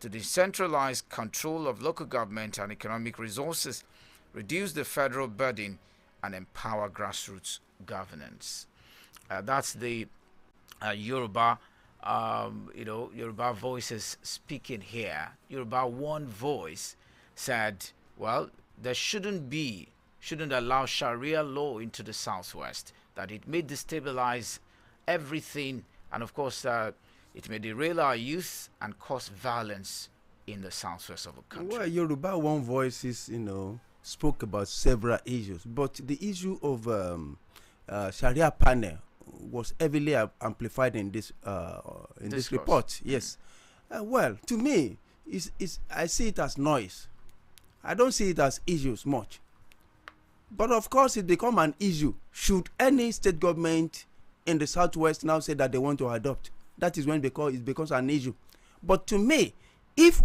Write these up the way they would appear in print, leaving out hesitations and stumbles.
to decentralize control of local government and economic resources, reduce the federal burden, and empower grassroots governance. That's the Yoruba, Yoruba voices speaking here. Yoruba One Voice said, well, there shouldn't allow Sharia law into the Southwest, that it may destabilize everything, and of course, it may derail our youth and cause violence in the Southwest of the country. Well, Yoruba One Voice is, spoke about several issues, but the issue of Sharia panel was heavily amplified in this report. Yes. Well, to me, I see it as noise. I don't see it as issues much. But of course, it become an issue should any state government in the Southwest now say that they want to adopt. That is when it becomes an issue. But to me, if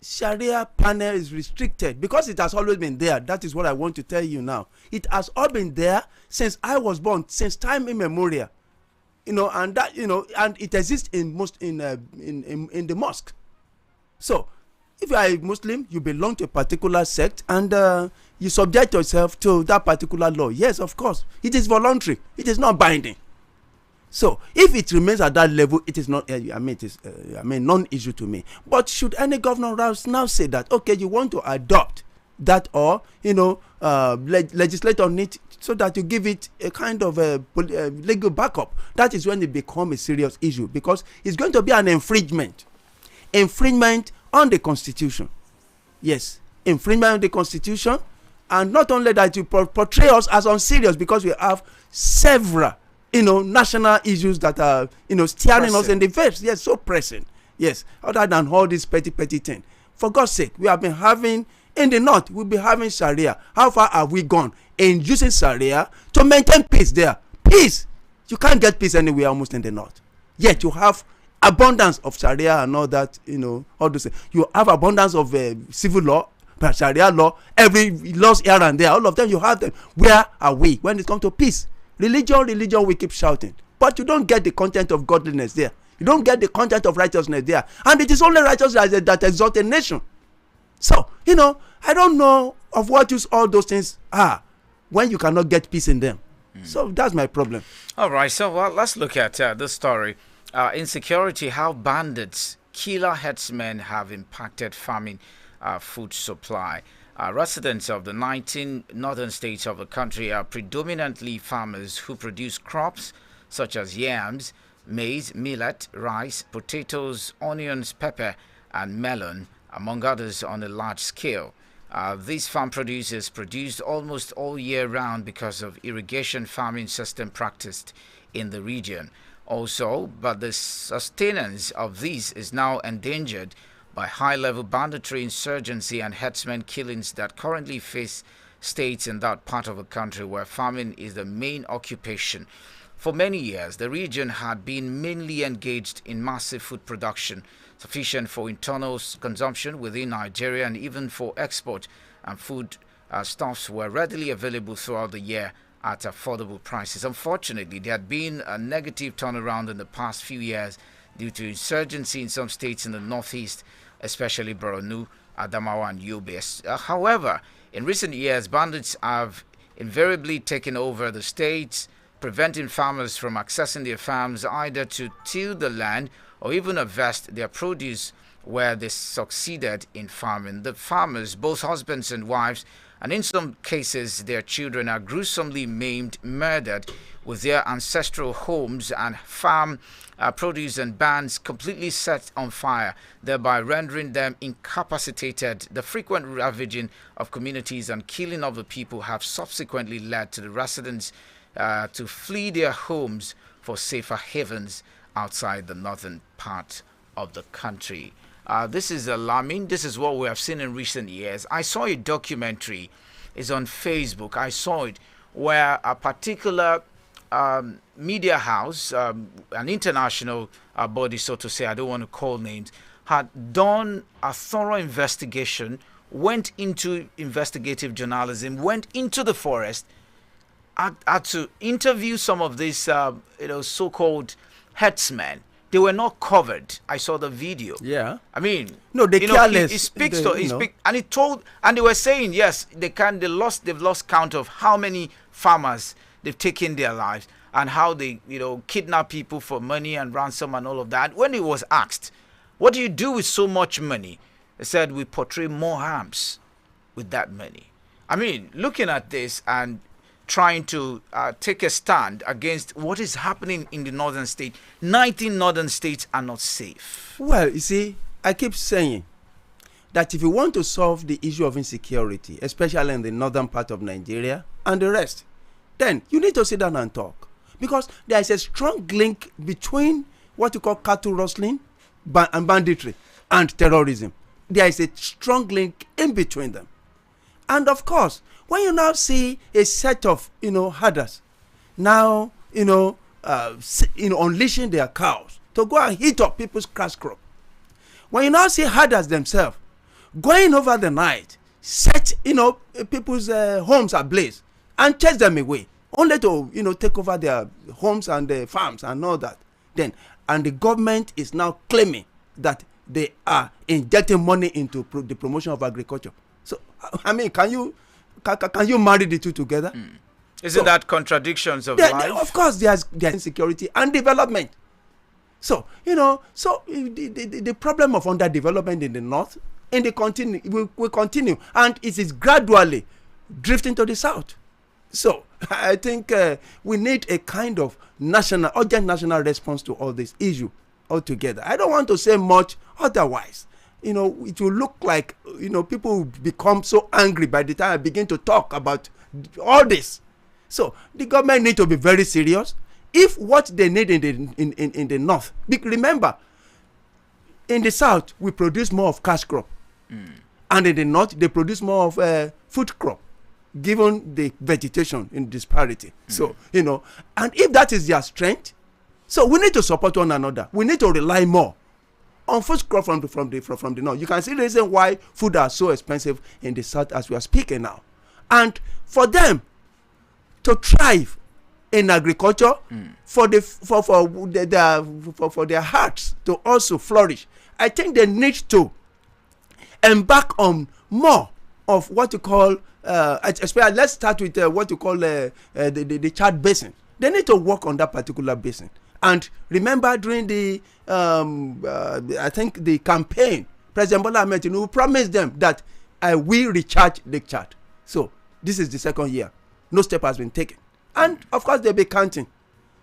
Sharia panel is restricted, because it has always been there, that is what I want to tell you now. It has all been there since I was born, since time immemorial. And that and it exists in the mosque. So if you are a Muslim, you belong to a particular sect, and you subject yourself to that particular law. Yes, of course, it is voluntary. It is not binding. So if it remains at that level, it is not. It is non-issue to me. But should any governor now say that, okay, you want to adopt that, or legislate on it, so that you give it a kind of a legal backup, that is when it becomes a serious issue, because it's going to be an infringement on the Constitution. Yes, infringement on the Constitution, and not only that, you portray us as unserious, because we have several national issues that are staring us in the face. Yes, so pressing. Yes, other than all this petty thing. For God's sake, we have been having in the north, we'll be having Sharia. How far have we gone in using Sharia to maintain peace there? Peace. You can't get peace anywhere almost in the north. Yet you have abundance of Sharia and all that, all those things. You have abundance of civil law, Sharia law, every laws here and there. All of them, you have them. Where are we when it comes to peace? Religion, we keep shouting. But you don't get the content of godliness there. You don't get the content of righteousness there. And it is only righteousness that exalts a nation. So, I don't know of what use all those things are when you cannot get peace in them. So that's my problem. All right, so let's look at this story. Insecurity, how bandits, killer herdsmen have impacted farming food supply. Residents of the 19 northern states of the country are predominantly farmers who produce crops such as yams, maize, millet, rice, potatoes, onions, pepper, and melon, among others, on a large scale. These farm producers produced almost all year round because of irrigation farming system practiced in the region. Also, but the sustenance of these is now endangered by high-level banditry, insurgency, and herdsmen killings that currently face states in that part of the country where farming is the main occupation. For many years, the region had been mainly engaged in massive food production, sufficient for internal consumption within Nigeria and even for export, and food stuffs were readily available throughout the year at affordable prices. Unfortunately, there had been a negative turnaround in the past few years due to insurgency in some states in the northeast, especially Borno, Adamawa, and Yobe. However, in recent years, bandits have invariably taken over the states, preventing farmers from accessing their farms either to till the land or even harvest their produce where they succeeded in farming. The farmers, both husbands and wives, and in some cases their children, are gruesomely maimed, murdered, with their ancestral homes and farm produce and barns completely set on fire, thereby rendering them incapacitated. The frequent ravaging of communities and killing of the people have subsequently led to the residents to flee their homes for safer havens outside the northern part of the country. This is alarming. This is what we have seen in recent years. I saw a documentary, it's on Facebook. I saw it where a particular media house, an international body, so to say, I don't want to call names, had done a thorough investigation, went into investigative journalism, went into the forest, had to interview some of these, so-called herdsmen, they were not covered. I saw the video. Yeah. I mean, no, they careless. He speaks and he told, and they were saying, yes, they've lost count of how many farmers they've taken their lives and how they, kidnap people for money and ransom and all of that. When he was asked, what do you do with so much money? He said, we portray more harms with that money. I mean, looking at this and trying to take a stand against what is happening in the northern state. 19 northern states are not safe. Well, you see, I keep saying that if you want to solve the issue of insecurity, especially in the northern part of Nigeria and the rest, then you need to sit down and talk. Because there is a strong link between what you call cattle rustling and banditry and terrorism. There is a strong link in between them. And of course, when you now see a set of, herders now, unleashing their cows to go and heat up people's cash crop. When you now see herders themselves going over the night, set, people's homes ablaze and chase them away, only to, take over their homes and their farms and all that. And the government is now claiming that they are injecting money into the promotion of agriculture. So, I mean, can you marry the two together? Isn't that contradictions of life? Of course, there's insecurity and development. So, the problem of underdevelopment in the north will continue, and it is gradually drifting to the south. So, I think we need a kind of urgent national response to all this issue altogether. I don't want to say much otherwise. It will look like, people will become so angry by the time I begin to talk about all this. So the government need to be very serious. If what they need in the north, remember, in the south we produce more of cash crop, and in the north they produce more of food crop, given the vegetation in disparity. So and if that is their strength, so we need to support one another. We need to rely more on food crop from the north. You can see the reason why food are so expensive in the south as we are speaking now. And for them to thrive in agriculture, for their hearts to also flourish, I think they need to embark on more of what you call, especially let's start with what you call the Chad Basin. They need to work on that particular basin. And remember, during the I think the campaign, President Bola Ahmed Tinubu promised them that I will recharge Lake Chad. So this is the second year. No step has been taken. And of course they'll be counting.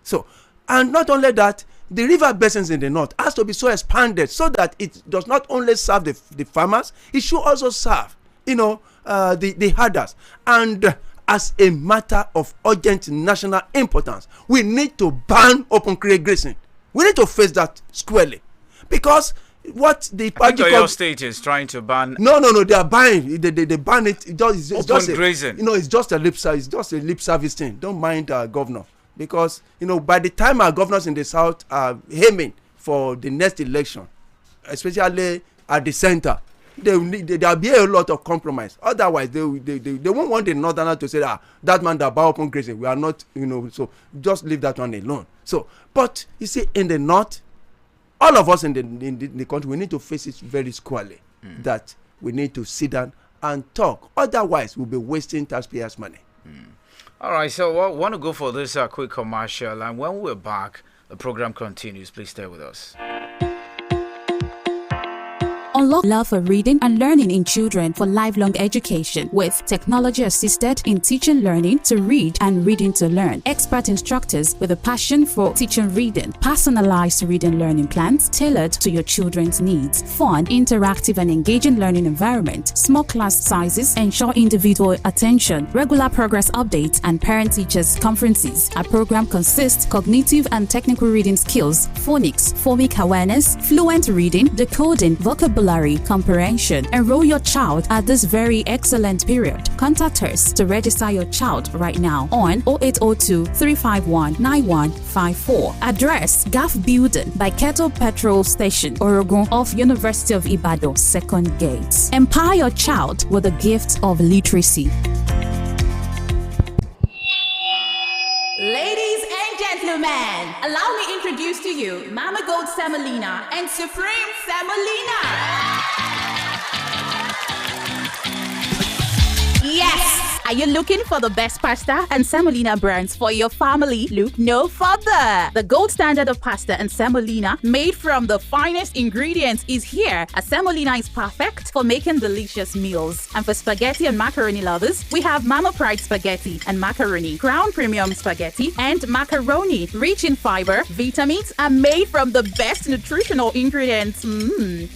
So, and not only that, the river basins in the north has to be so expanded so that it does not only serve the farmers, it should also serve, the herders. And as a matter of urgent national importance, we need to ban open crate grazing. We need to face that squarely, because what the party your state is trying to ban. No, they are buying. They ban it. It's just grazing. It's just a lip service. It's just a lip service thing. Don't mind our governor, because by the time our governors in the south are aiming for the next election, especially at the center, there'll be a lot of compromise. Otherwise, they won't want the northerner to say that man that buy open grazing. We are not, so just leave that one alone. So, but you see, in the north, all of us in the country, we need to face it very squarely. That we need to sit down and talk. Otherwise, we'll be wasting taxpayers' money. All right, so we want to go for this quick commercial, and when we're back, the program continues. Please stay with us. Unlock love for reading and learning in children for lifelong education with technology assisted in teaching learning to read and reading to learn. Expert instructors with a passion for teaching reading. Personalized reading learning plans tailored to your children's needs. Fun, interactive and engaging learning environment. Small class sizes ensure individual attention. Regular progress updates and parent-teachers conferences. Our program consists cognitive and technical reading skills, phonics, phomic awareness, fluent reading, decoding, vocabulary, comprehension. Enroll your child at this very excellent period. Contact us to register your child right now on 0802 351 9154. Address GAF Building by Kettle Petrol Station, Orogun off University of Ibadan, Second Gate. Empower your child with the gift of literacy. Ladies and gentlemen, allow me introduce to you Mama Gold Semolina and Supreme Semolina. Yes! Are you looking for the best pasta and semolina brands for your family? Look no further. The gold standard of pasta and semolina, made from the finest ingredients, is here. A semolina is perfect for making delicious meals. And for spaghetti and macaroni lovers, we have Mama Pride spaghetti and macaroni, Crown Premium spaghetti and macaroni, rich in fiber, vitamins, and made from the best nutritional ingredients.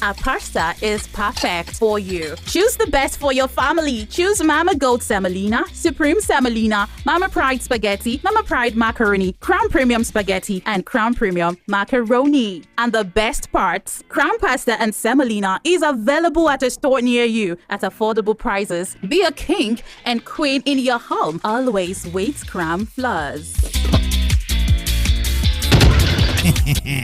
Our pasta is perfect for you. Choose the best for your family. Choose Mama Gold Semolina, Supreme Semolina, Mama Pride Spaghetti, Mama Pride Macaroni, Crown Premium Spaghetti, and Crown Premium Macaroni. And the best parts, Crown Pasta and Semolina is available at a store near you at affordable prices. Be a king and queen in your home. Always with Crown Flours.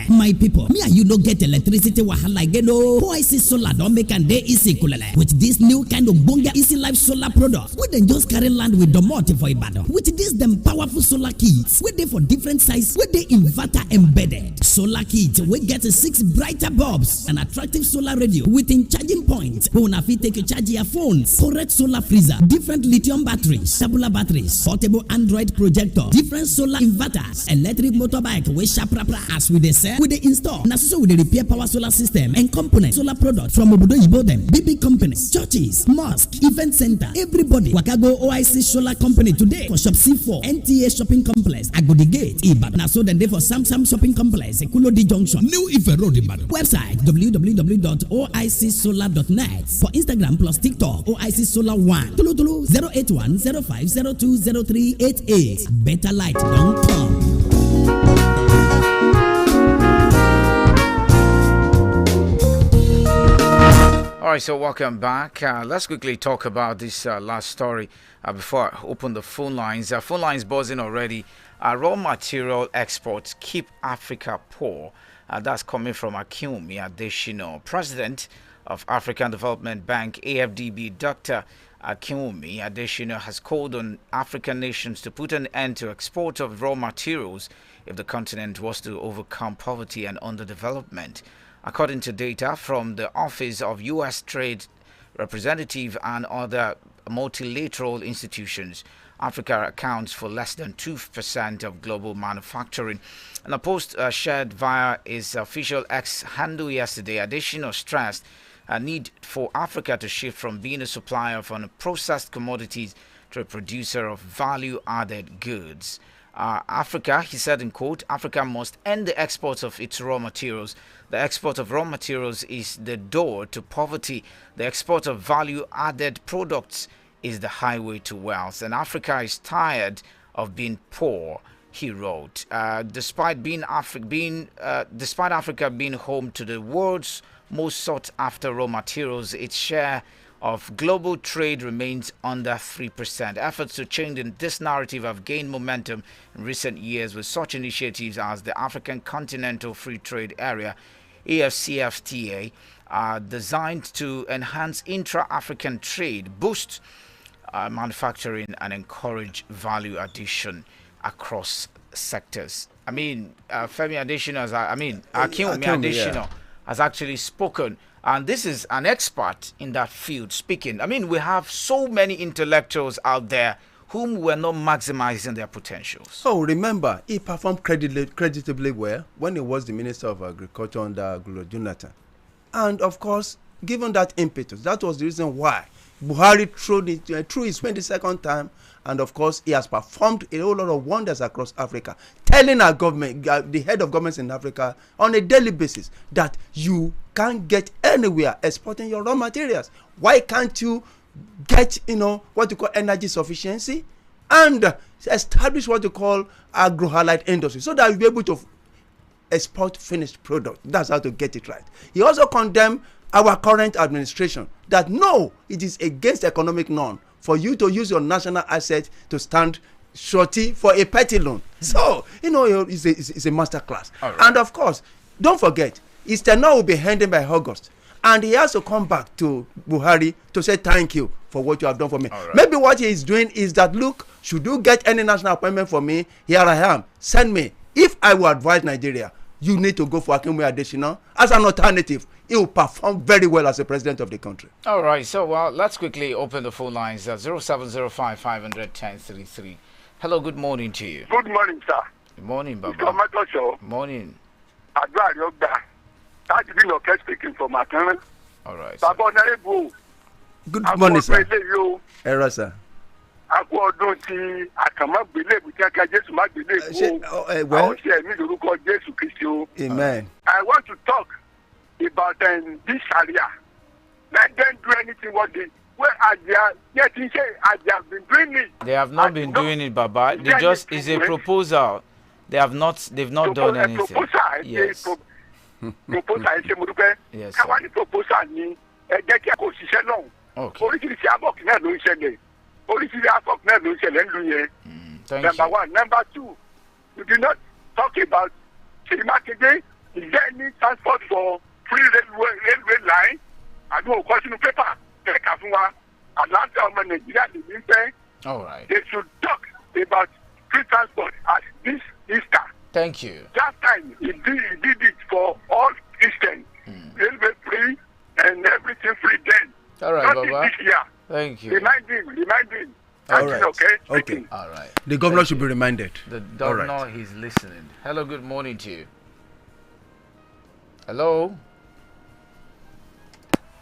My people, me and you no get electricity wahala again. OIC Solar don't make and day easy kulele. With this new kind of bonga easy life solar product, we then just carry land with the multi for Ibadan. With this them powerful solar kits, we they for different size, we they inverter embedded. Solar kit, we get 6 brighter bulbs, an attractive solar radio within charging points. We wanna fit take you charge your phones, correct solar freezer, different lithium batteries, tabular batteries, portable Android projector, different solar inverters, electric motorbike, we sharp as we they sell, we they install. Now so we they repair power solar system and components, solar products from Obodo Yibo them, big companies, churches, mosque, event center, everybody. Wakago OIC Solar Company today for Shop C4, NTA Shopping Complex, Agodi Gate, Ibadan. Now so then they for SAMSON Shopping Complex, Ekulodi Junction, New Ife Road, Ibadan. Website www.oicsolar.net. For Instagram plus TikTok, OIC Solar 1. Tulu 081 05 02 0388. Better light don't come. All right, so welcome back. Let's quickly talk about this last story before I open the phone lines. Phone lines buzzing already. Raw material exports keep Africa poor. That's coming from Akinwumi Adesina, President of African Development Bank, AFDB. Dr. Akinwumi Adesina has called on African nations to put an end to export of raw materials if the continent was to overcome poverty and underdevelopment. According to data from the Office of U.S. Trade Representative and other multilateral institutions, Africa accounts for less than 2% of global manufacturing. In a post shared via his official X handle yesterday, Adesina stressed a need for Africa to shift from being a supplier of unprocessed commodities to a producer of value-added goods. Africa, he said in quote, Africa must end the exports of its raw materials. The export of raw materials is the door to poverty. The export of value-added products is the highway to wealth. And Africa is tired of being poor, he wrote. Despite Africa being home to the world's most sought-after raw materials, its share of global trade remains under 3%. Efforts to change this narrative have gained momentum in recent years with such initiatives as the African Continental Free Trade Area, AFCFTA, designed to enhance intra-African trade, boost manufacturing, and encourage value addition across sectors. I mean, Femi Adesina, Akinwumi Adesina has actually spoken. And this is an expert in that field speaking. I mean, we have so many intellectuals out there whom were not maximizing their potentials. Oh, remember, he performed creditably well when he was the Minister of Agriculture under Goodluck Jonathan. And of course, given that impetus, that was the reason why Buhari threw his 22nd time. And of course, he has performed a whole lot of wonders across Africa, telling our government, the head of governments in Africa, on a daily basis that you can't get anywhere exporting your raw materials. Why can't you get, what you call energy sufficiency and establish what you call agro-allied industry so that you'll be able to export finished product? That's how to get it right. He also condemned our current administration that no, it is against economic norm for you to use your national asset to stand shorty for a petty loan. So, it's a master class. Right. And of course, don't forget, his tenure will be ending by August. And he has to come back to Buhari to say thank you for what you have done for me. Right. Maybe what he is doing is that, look, should you get any national appointment for me, here I am. Send me If I would advise Nigeria, you need to go for Akinwumi Adesina as an alternative. He will perform very well as the president of the country. All right, so let's quickly open the phone lines. 0705 500 1033. Hello, good morning to you. Good morning, sir. Good morning, Baba. OMOTOSHO. Morning. Adra Yogda. That is okay speaking from Akin. All right. Baba Honorable. Good morning, sir. Error, sir. Akú ọdún tí àkànmọ́ gbélé ìbùkẹ́kẹ́ Jésù má gbélé ìbò. Àwọn ṣe ẹ̀mí lórúkọ Jésù Kristi o. Amen. I want to talk about this Sharia. Let them do anything what they have been doing it. They have not been doing it, Baba. They just is a proposal. They've not done anything. Yes. Proposal ẹ ṣe mo dúpẹ́. Yes. Káwá ní proposal ni ẹ jẹ́ kí a kò ṣiṣẹ́ náà. Okay. Oríṣiríṣi abọ́ọ̀kì náà ló ń ṣẹlẹ̀. Oríṣiríṣi abọ́ọ̀kì náà ló ń ṣẹlẹ̀ ńlú yẹn. Thank Number you. one. Number two, you did not talk about Ṣèyí. Is there any transport for free railway line? Àdúgbò kọ́ sínú pépà kẹ́kà fún wa. Àlàáfíà ọmọ Nàìjíríà lè ní fẹ́. All right. They should talk about free transport at this Easter. Thank you. Last time he did it for all Christians. Railway free and everything free then. All right, Not Baba. this year. Thank you. Remind him. All right. Okay. Okay. All right. The governor should be reminded. The All governor, right. he's listening. Hello, good morning to you. Hello?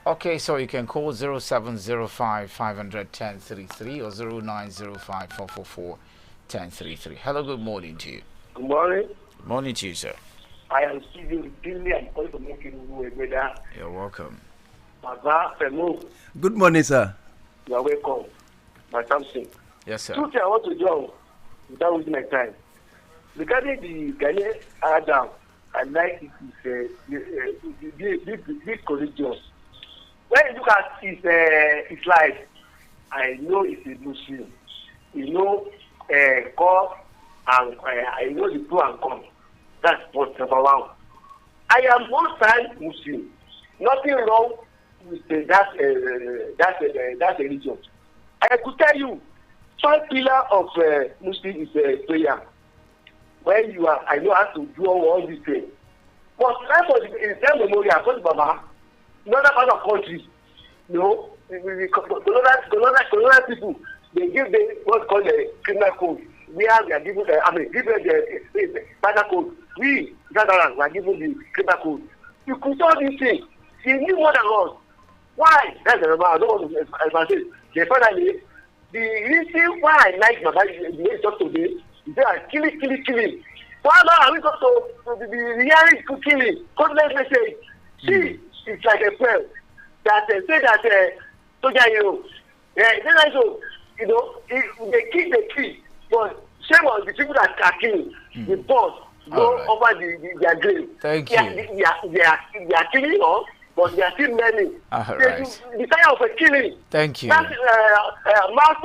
Okay, so you can call 0705 500 1033 or 0905 444 1033. Hello, good morning to you. Good morning. Good morning to you, sir. I am Stephen Dinley. I'm calling from Mokiru. You're welcome. Baba Femo, Good morning, sir. you are welcome. My SAMSON. Yes, sir. Two things I want to do without wasting my time. Regarding the Ghanaian Adam, I like it is this courageous. When you look at his life, I know it's a Muslim. You know, God and I know the pro and con. That's point number one. I am one time Muslim. Nothing wrong with that religion. I could tell you, one pillar of Muslim is prayer. When you are, I know how to do all these things. But time for in time memorial, because Baba, in other part of countries, you know, colonial people, they give them what's called the criminal code. We are given the penal code. We, Gatherers, are given the criminal code. You could tell these things. He knew more than us. Why? That's the number. I don't want to advance. Then finally, the reason why I like Baba the way talk today is that killing. Why now are we going to be hearing to killing? Godless message. See, it's like a prayer that say that soldier hero. Then I so you know they kill, but shame on the people that are killing. The boss go right. over their grave. Thank They are killing us. But there are still many. Right. The time of a killing. Thank you. That's mass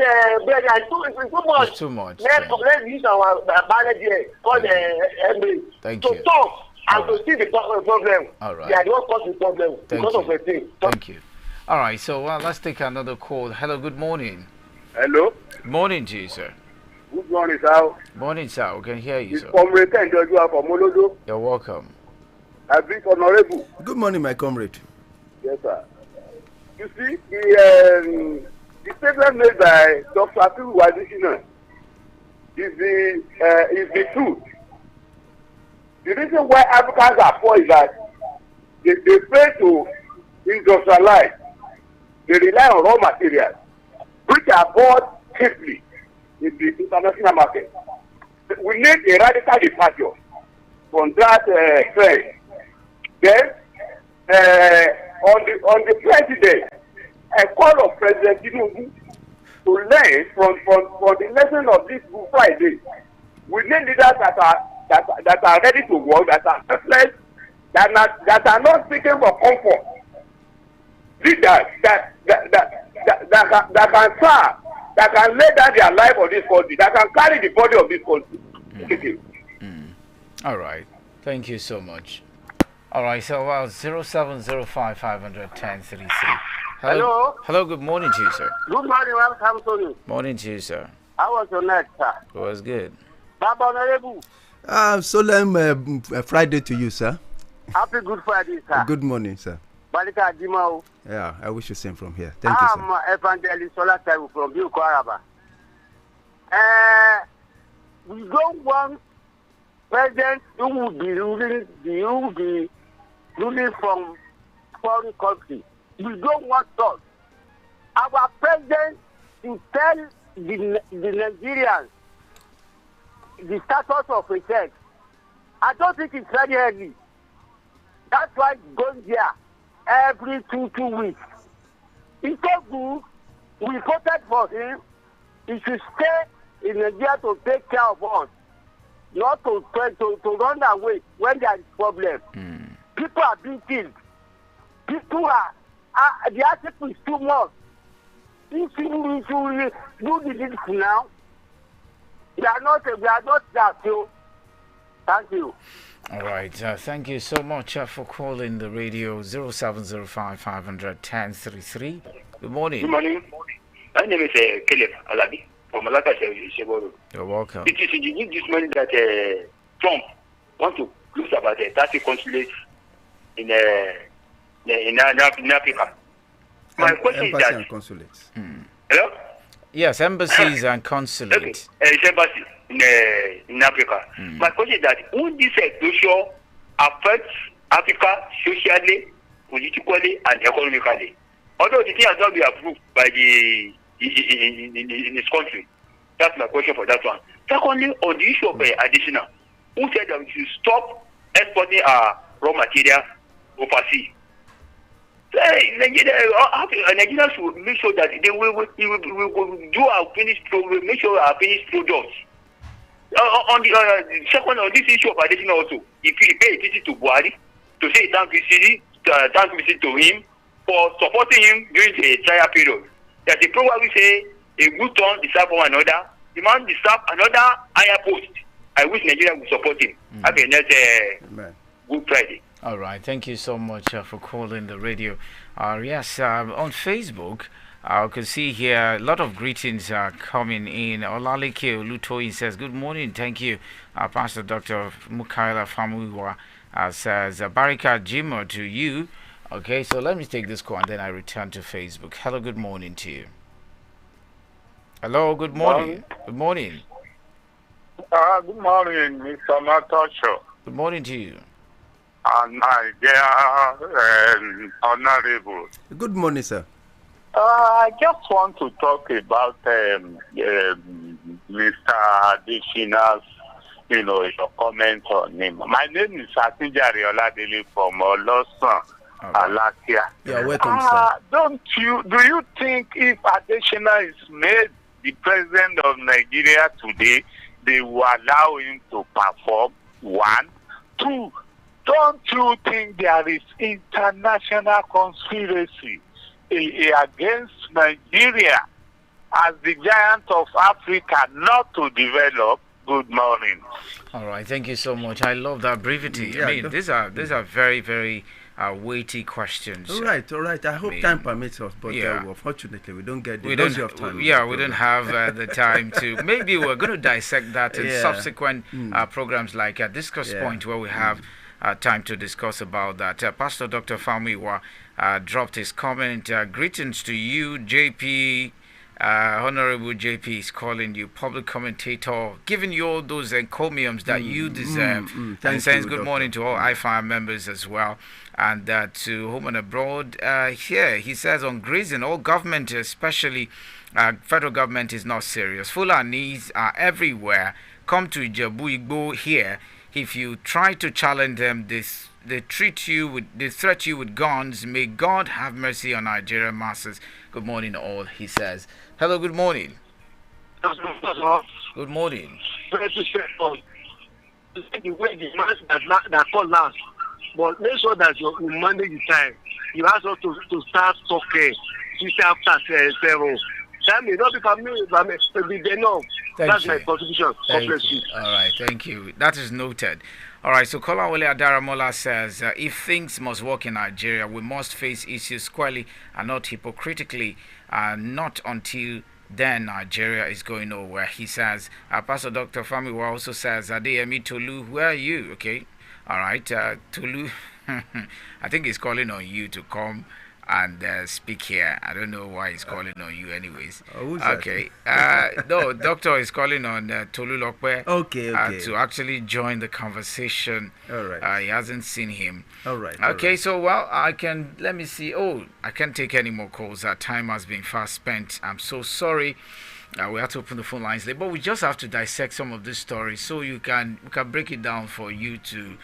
bread it's too much. Let's use our balance here called Emily. Thank to you. talk and All to see the problem. All right. They are the one causing the problem because you. of a thing. Thank you. All right, so let's take another call. Hello, good morning. Hello. Morning to you, sir. Good morning, sir. Morning, sir. We can hear you, It's sir. Comrade Kenjoju from Olodo. You're welcome. I bring honorable. Good morning, my comrade. Yes, sir. You see, the statement made by Dr. Atiku Wadishina is the truth. The reason why Africans are poor is that they fail to industrialize. They rely on raw materials, which are bought cheaply in the international market. We need a radical departure from that trend. Then, on the president, a call of President Tinubu to learn from the lesson of this Good Friday. We need leaders that are ready to work, that are selfless, that are not speaking for comfort. Leaders that can serve, that can lay down their life for this country, that can carry the body of this country. Thank you. All right. Thank you so much. All right, so 0705 500 1033. Hello. Hello, good morning to you, sir. Good morning, welcome to you. Morning to you, sir. How was your night, sir? It was good. Baba Honorable. Solemn Friday to you, sir. Happy Good Friday, sir. Good morning, sir. Balika Dimao. Yeah, I wish you same from here. Thank you, sir. I'm Evangelist Sola Taiwo from Bioko Araba. We don't want president who will be ruling from foreign country. We don't want us. Our president to tell the Nigerians the status of a church. I don't think it's very heavy. That's why going there every two weeks. It's so good. We voted for him. He should stay in Nigeria to take care of us, not to run away when there is problem. People are being killed. People are the article is too much. If we do the needful now, we are not that. So, thank you. All right. Thank you so much for calling the radio 0705 500 1033. Good morning. Good morning. My name is Caleb Alabi from Malaka Sheboro. You're welcome. It is in the news this morning that Trump wants to close about 30 consulates in Africa. My question is that... and consulates. Hello? Yes, embassies and consulates. Okay. It's embassy in Africa. My question is that would this closure affect Africa socially, politically, and economically? Although the thing has not been approved by in this country. That's my question for that one. Secondly, on the issue of additional, who said that we should stop exporting our raw material overseas? Nigerians should make sure that they will do our finished product, make sure our finished products. On the second, on this issue of additional also, if you pay attention to Buhari to say thank you to him for supporting him during the trial period, that the program will say a good turn deserve one another, the man deserve another higher post. I wish Nigeria would support him. Have a nice Good Friday. All right, thank you so much for calling the radio. Yes, on Facebook, I can see here a lot of greetings are coming in. Olalike Olutoyin says, good morning, thank you. Pastor Dr. Mukaila Famuiwa says, Barika Jimo to you. Okay, so let me take this call and then I return to Facebook. Hello, good morning to you. Hello, good morning. Good morning. Good morning, Mr. OMOTOSHO. Good morning to you. My dear Honorable. Good morning, sir. I just want to talk about Mr. Adishina's, your comment on him. My name is Atinjari Oladele from Olosan, Alakia. You're welcome, sir. Do you think if Adishina is made the president of Nigeria today, they will allow him to perform? One. Two, don't you think there is international conspiracy against Nigeria as the giant of Africa not to develop? Good morning. All right, thank you so much. I love that brevity. Yeah, I mean, these are very, very weighty questions. All right. I hope time permits us, but unfortunately, we don't get the luxury of time. Yeah, we don't have the time to. Maybe we're going to dissect that in subsequent programs like Discuss Point, where we have time to discuss about that. Pastor Dr. Famuiwa dropped his comment. Greetings to you, JP. Honorable JP is calling you public commentator, giving you all those encomiums that you deserve. And saying good morning to all I-FLIER members as well. And to home and abroad, here he says on grazing, all government, especially federal government, is not serious. Fulanis are everywhere. Come to Ijebu Igbo here. If you try to challenge them, they threat you with guns. May God have mercy on Nigerian masses. Good morning, all. He says. Hello. Good morning. Good morning. The way the man that call last, but make sure that you manage the time. You have to start talking after 7. That may not become me, but be enough. That's my contribution. All right, thank you. That is noted. All right, so Kolawole Adaramola says, if things must work in Nigeria, we must face issues squarely and not hypocritically, not until then Nigeria is going nowhere. He says, Pastor Dr. Famiwa also says, Adeyemi Tolu, where are you? Okay. All right. Tolu, I think he's calling on you to come and speak here. I don't know why he's calling on you anyways. Who's okay. No, doctor is calling on Tolu Lokwe okay. to actually join the conversation. All right. He hasn't seen him. All right. Okay, so I can, let me see. Oh, I can't take any more calls. Our time has been fast spent. I'm so sorry. We have to open the phone lines later, but we just have to dissect some of this story so we can break it down for you to